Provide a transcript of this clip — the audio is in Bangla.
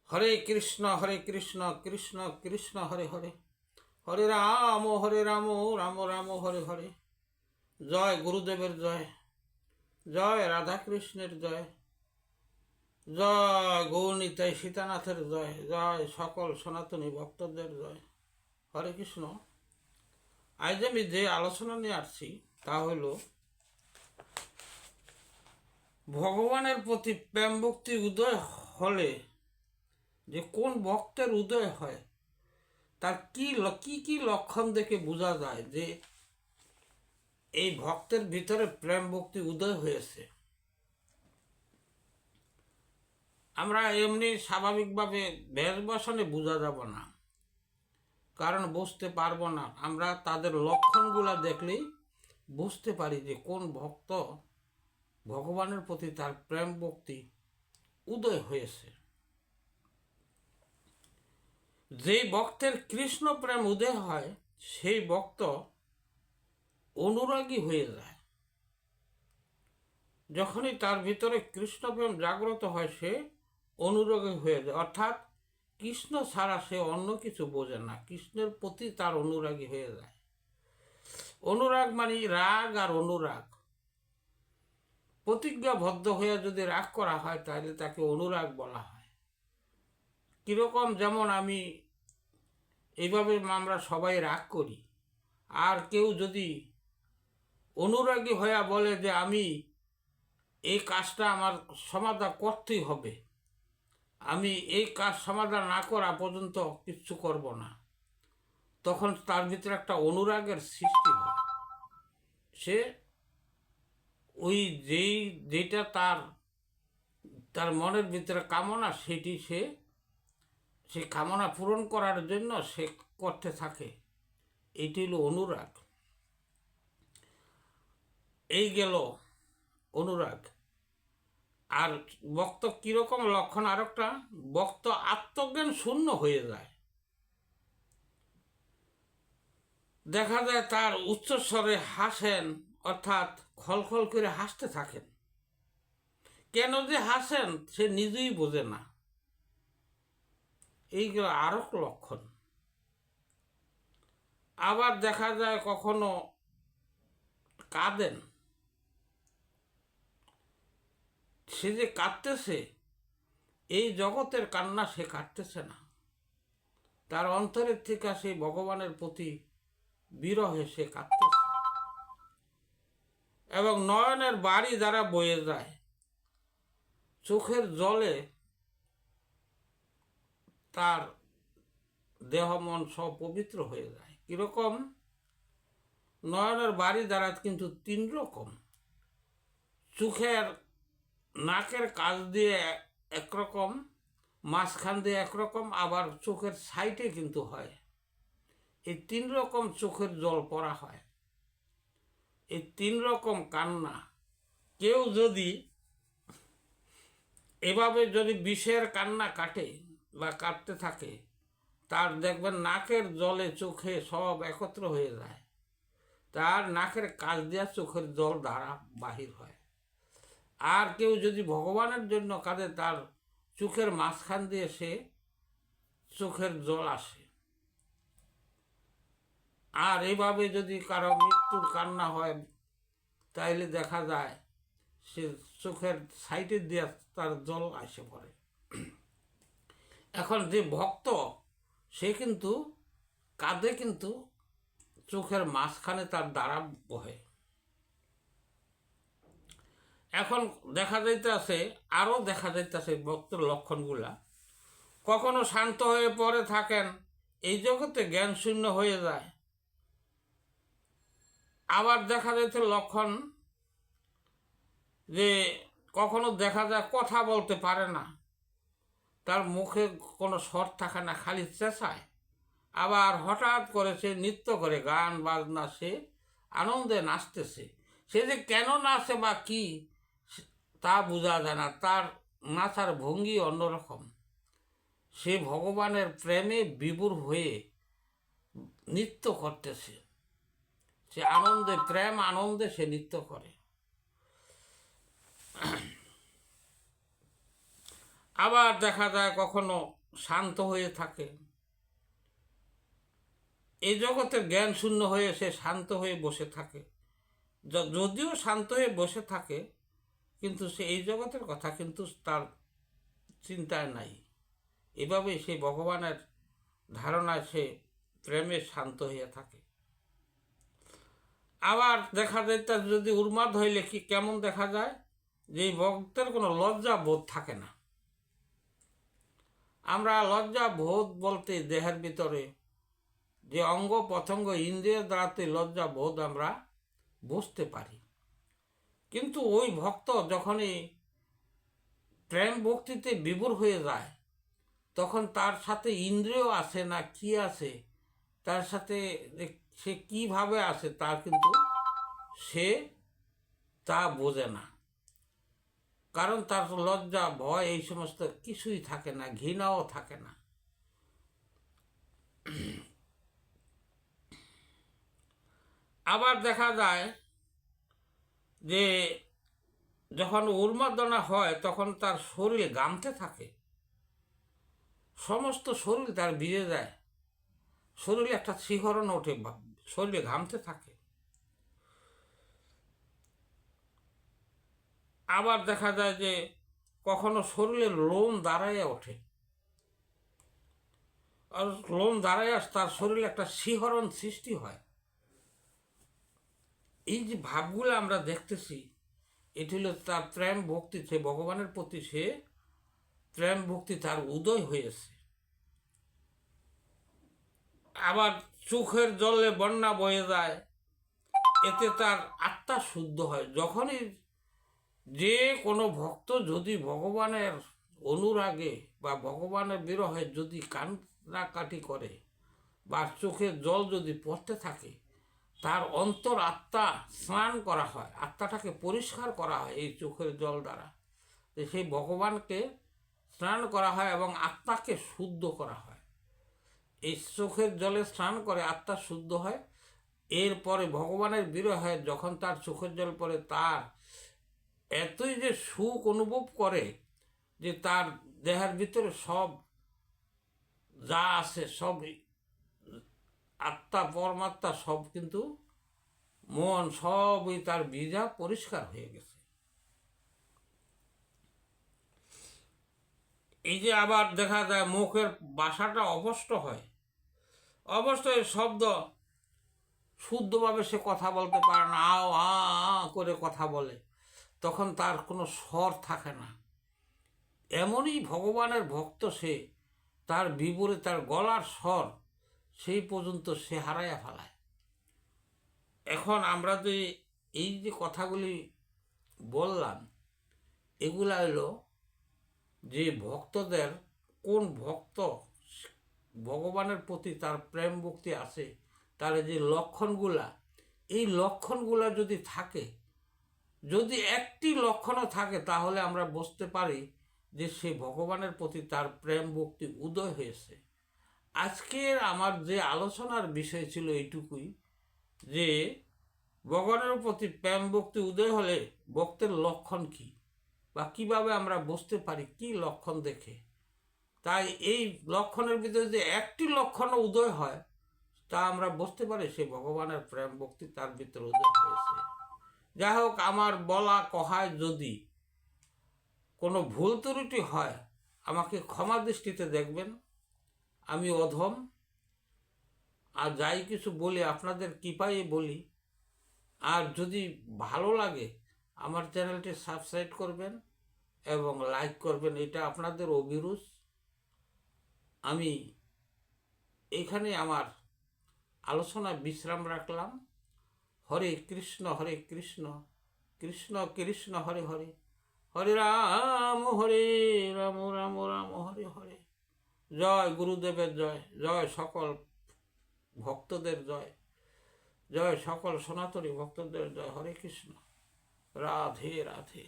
হরে কৃষ্ণ কৃষ্ণ কৃষ্ণ হরে হরে, হরে রাম রাম রাম হরে হরে। জয় গুরুদেবের জয়, জয় রাধাকৃষ্ণের জয়, জয় গৌরনীতাই সীতানাথের জয়, জয় সকল সনাতনী ভক্তদের জয়। হরে কৃষ্ণ। আজ আমি যে আলোচনা নিয়ে আসছি তা হল ভগবানের প্রতি প্রেম ভক্তি উদয় হলে যে কোন ভক্তের উদয় হয়, তার কি লক্ষণ দেখে বোঝা যায় যে এই ভক্তের ভিতরে প্রেম ভক্তি উদয় হয়েছে। আমরা এমনি স্বাভাবিকভাবে বেশবসনে বোঝা যাব না, কারণ বুঝতে পারবো না। আমরা তাদের লক্ষণগুলা দেখলেই বুঝতে পারি যে কোন ভক্ত ভগবানের প্রতি তার প্রেম ভক্তি উদয় হয়েছে। যেই ভক্তের কৃষ্ণ প্রেম উদয় হয় সেই ভক্ত অনুরাগী হয়ে যায়। যখনই তার ভিতরে কৃষ্ণ প্রেম জাগ্রত হয় সে অনুরাগী হয়ে যায়, অর্থাৎ কৃষ্ণ ছাড়া সে অন্য কিছু বোঝে না, কৃষ্ণের প্রতি তার অনুরাগী হয়ে যায়। অনুরাগ মানে রাগ আর অনুরাগ, প্রতিজ্ঞাবদ্ধ হয়ে যদি রাগ করা হয় তাহলে তাকে অনুরাগ বলা হয়। কীরকম, যেমন আমি এইভাবে আমরা সবাই রাগ করি, আর কেউ যদি অনুরাগী হয়ে বলে যে আমি এই কাজটা আমার সমাধান করতেই হবে, আমি এই কাজ সমাধান না করা পর্যন্ত কিচ্ছু করব না, তখন তার ভিতরে একটা অনুরাগের সৃষ্টি হয়। সে ওই যেটা তার মনের ভিতরে কামনা, সেটি সে কামনা পূরণ করার জন্য সে করতে থাকে। এইটি হলো অনুরাগ। এই গেল অনুরাগ। আর ভক্ত কীরকম লক্ষণ, আরেকটা, ভক্ত আত্মজ্ঞান শূন্য হয়ে যায়। দেখা যায় তার উচ্চস্বরে হাসেন, অর্থাৎ খলখল করে হাসতে থাকেন। কেন যে হাসেন সে নিজেই বোঝে না। এইগুলো আরও লক্ষণ। আবার দেখা যায় কখনো কাঁদেন, সে যে কাঁদতেছে এই জগতের কান্না সে কাটতেছে না, তার অন্তরের থেকে সেই ভগবানের প্রতি বিরহে সে কাঁদতেছে। এবং নয়নের বাড়ি দ্বারা বয়ে যায়, চোখের জলে তার দেহ মন সব পবিত্র হয়ে যায়। কীরকম, নয়নের বাড়ি দ্বারা কিন্তু তিন রকম। চোখের নাকের কাজ দিয়ে একরকম, মাঝখান দিয়ে একরকম, আবার চোখের সাইডে কিন্তু হয়। এই তিন রকম চোখের জল পড়া হয়। এই তিন রকম কান্না। কেউ যদি এভাবে যদি বিষের কান্না কাটে বা কাটতে থাকে, তার দেখবেন নাকের জলে চোখে সব একত্র হয়ে যায়, তার নাকের কাজ দেওয়া চোখের জল দ্বারা বাহির হয়। আর কেউ যদি ভগবানের জন্য কাঁদে, তার চোখের মাঝখান দিয়ে সে চোখের জল আসে। আর এইভাবে যদি কারো মৃত্যুর কান্না হয় তাইলে দেখা যায় সে চোখের সাইডে দিয়ে তার জল আসে পড়ে। এখন যে ভক্ত সে কিন্তু কাঁদে, কিন্তু চোখের মাঝখানে তার দ্বারা বহে। এখন দেখা যাইতেছে, আরও দেখা যাইতেছে ভক্তের লক্ষণগুলা। কখনো শান্ত হয়ে পড়ে থাকেন, এই জগতে জ্ঞান শূন্য হয়ে যায়। আবার দেখা যাইতে লক্ষণ যে কখনো দেখা যায় কথা বলতে পারে না, তার মুখে কোনো স্বর থাকে না, খালি চেঁচায়। আবার হঠাৎ করে সে নৃত্য করে, গান বাজনা, সে আনন্দে নাচতেছে। সে যে কেন নাচে বা কি তা বোঝা যায় না, তার নাচার ভঙ্গি অন্যরকম। সে ভগবানের প্রেমে বিভোর হয়ে নৃত্য করতেছে, সে আনন্দে, প্রেম আনন্দে সে নৃত্য করে। আবার দেখা যায় কখনো শান্ত হয়ে থাকে, এই জগতের জ্ঞান শূন্য হয়ে সে শান্ত হয়ে বসে থাকে। যদিও শান্ত হয়ে বসে থাকে, কিন্তু সে এই জগতের কথা কিন্তু তার চিন্তায় নাই। এভাবেই সে ভগবানের ধারণায় সে প্রেমে শান্ত হয়ে থাকে। আবার দেখা যায় তার যদি উন্মাদ হইলে কি কেমন দেখা যায়, যে এই ভক্তের কোনো লজ্জা বোধ থাকে না। আমরা লজ্জা বোধ বলতে দেহের ভিতরে যে অঙ্গ প্রত্যঙ্গ ইন্দ্রিয়ের দ্বারাতে লজ্জা বোধ আমরা বুঝতে পারি। কিন্তু ওই ভক্ত যখনই প্রেম ভক্তিতে বিভোর হয়ে যায়, তখন তার সাথে ইন্দ্রিয় আছে না কি আছে, তার সাথে সে কিভাবে আছে তা কিন্তু সে তা বোঝে না। কারণ তার লজ্জা ভয় এই সমস্ত কিছুই থাকে না, ঘৃণাও থাকে না। আবার দেখা যায় যে যখন উন্মাদনা হয় তখন তার শরীর ঘামতে থাকে, সমস্ত শরীর তার ভিজে যায়, শরীরে একটা শিহরণ ওঠে, শরীরে ঘামতে থাকে। আবার দেখা যায় যে কখনো শরীরের লোম দাঁড়াইয়া ওঠে, আর লোম দাঁড়াইয়া তার শরীরে একটা শিহরণ সৃষ্টি হয়। এই যে ভাবগুলো আমরা দেখতেছি, এটি হলো তার প্রেম ভক্তি, সে ভগবানের প্রতি সে প্রেম ভক্তি তার উদয় হয়েছে। আবার চোখের জলে বন্যা বয়ে যায়, এতে তার আত্মা শুদ্ধ হয়। যখনই যে কোনো ভক্ত যদি ভগবানের অনুরাগে বা ভগবানের বিরহে যদি কান্নাকাটি করে বা চোখের জল যদি পড়তে থাকে, তার অন্তর আত্মা স্নান করা হয়, আত্মাটাকে পরিষ্কার করা হয় এই চোখের জল দ্বারা। সেই ভগবানকে স্নান করা হয় এবং আত্মাকে শুদ্ধ করা হয়। এই চোখের জলে স্নান করে আত্মা শুদ্ধ হয়। এরপরে ভগবানের বিরহে যখন তার চোখের জল পড়ে, তার এতই যে সুখ অনুভব করে যে তার দেহের ভিতরে সব যা আছে, সব আত্মা পরমাত্মা সব কিন্তু মন সবই তার ভিজা পরিষ্কার হয়ে গেছে। এই যে আবার দেখা যায় মুখের ভাষাটা অস্পষ্ট হয়, অবশ্য শব্দ শুদ্ধভাবে সে কথা বলতে পারে না, আও আ করে কথা বলে, তখন তার কোনো স্বর থাকে না। এমনই ভগবানের ভক্ত সে, তার বিবরে তার গলার স্বর সেই পর্যন্ত সে হারাইয়া ফেলায়। এখন আমরা যে এই যে কথাগুলি বললাম, এগুলা হলো যে ভক্তদের, কোন ভক্ত ভগবানের প্রতি তার প্রেম ভক্তি আছে, তার যে লক্ষণগুলা, এই লক্ষণগুলা যদি থাকে, যদি একটি লক্ষণও থাকে, তাহলে আমরা বুঝতে পারি যে সে ভগবানের প্রতি তার প্রেম ভক্তি উদয় হয়েছে। আজকের আমার যে আলোচনার বিষয় ছিল এইটুকুই, যে ভগবানের প্রতি প্রেম ভক্তি উদয় হলে ভক্তের লক্ষণ কি, বা কিভাবে আমরা বুঝতে পারি কি লক্ষণ দেখে। তাই এই লক্ষণের ভিতরে যে একটি লক্ষণও উদয় হয়, তা আমরা বুঝতে পারি সে ভগবানের প্রেম ভক্তি তার ভিতরে উদয় হয়েছে। যাই হোক, আমার বলা কহায় যদি কোনো ভুল ত্রুটি হয়, আমাকে ক্ষমা দৃষ্টিতে দেখবেন। আমি অধম, আর যাই কিছু বলি আপনাদের কৃপায় বলি। আর যদি ভালো লাগে আমার চ্যানেলটি সাবস্ক্রাইব করবেন এবং লাইক করবেন, এটা আপনাদের অভিরুচ। আমি এখানে আমার আলোচনা বিশ্রাম রাখলাম। হরে কৃষ্ণ কৃষ্ণ কৃষ্ণ হরে হরে, হরে রাম রাম রাম হরে হরে। জয় গুরুদেবের জয়, জয় সকল ভক্তদের জয়, জয় সকল সনাতনী ভক্তদের জয়। হরে কৃষ্ণ, রাধে রাধে।